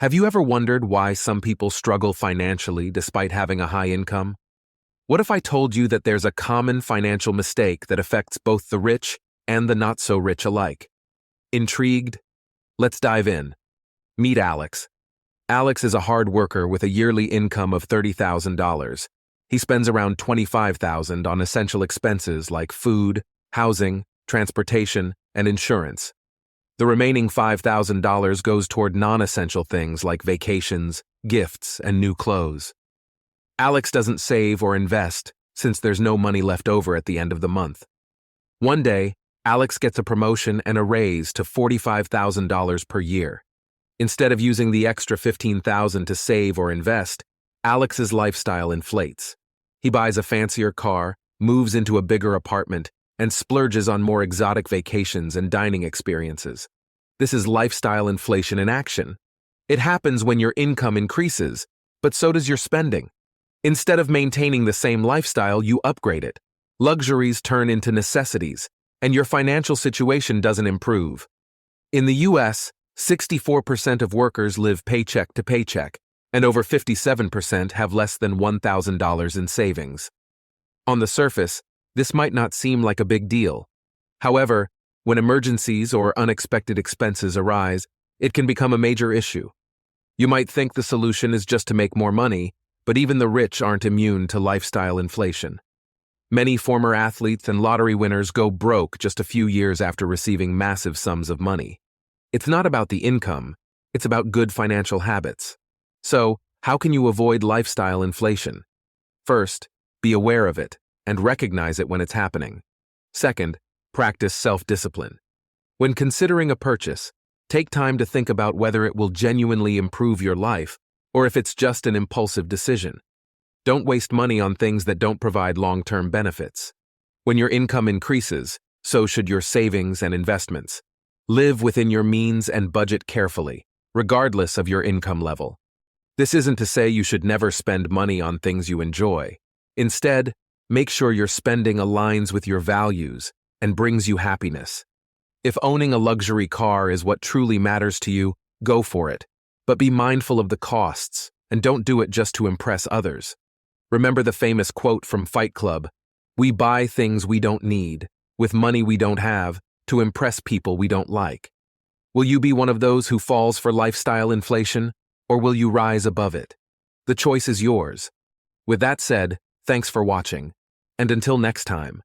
Have you ever wondered why some people struggle financially despite having a high income? What if I told you that there's a common financial mistake that affects both the rich and the not-so-rich alike? Intrigued? Let's dive in. Meet Alex. Alex is a hard worker with a yearly income of $30,000. He spends around $25,000 on essential expenses like food, housing, transportation, and insurance. The remaining $5,000 goes toward non-essential things like vacations, gifts, and new clothes. Alex doesn't save or invest since there's no money left over at the end of the month. One day, Alex gets a promotion and a raise to $45,000 per year. Instead of using the extra $15,000 to save or invest, Alex's lifestyle inflates. He buys a fancier car, moves into a bigger apartment, and splurges on more exotic vacations and dining experiences. This is lifestyle inflation in action. It happens when your income increases, but so does your spending. Instead of maintaining the same lifestyle, you upgrade it. Luxuries turn into necessities, and your financial situation doesn't improve. In the US, 64% of workers live paycheck to paycheck, and over 57% have less than $1,000 in savings. On the surface, this might not seem like a big deal. However, when emergencies or unexpected expenses arise, it can become a major issue. You might think the solution is just to make more money, but even the rich aren't immune to lifestyle inflation. Many former athletes and lottery winners go broke just a few years after receiving massive sums of money. It's not about the income, it's about good financial habits. So, how can you avoid lifestyle inflation? First, be aware of it and recognize it when it's happening. Second, practice self-discipline. When considering a purchase, take time to think about whether it will genuinely improve your life or if it's just an impulsive decision. Don't waste money on things that don't provide long-term benefits. When your income increases, so should your savings and investments. Live within your means and budget carefully, regardless of your income level. This isn't to say you should never spend money on things you enjoy. Instead, make sure your spending aligns with your values and brings you happiness. If owning a luxury car is what truly matters to you, go for it. But be mindful of the costs, and don't do it just to impress others. Remember the famous quote from Fight Club, "We buy things we don't need, with money we don't have, to impress people we don't like." Will you be one of those who falls for lifestyle inflation, or will you rise above it? The choice is yours. With that said, thanks for watching, and until next time.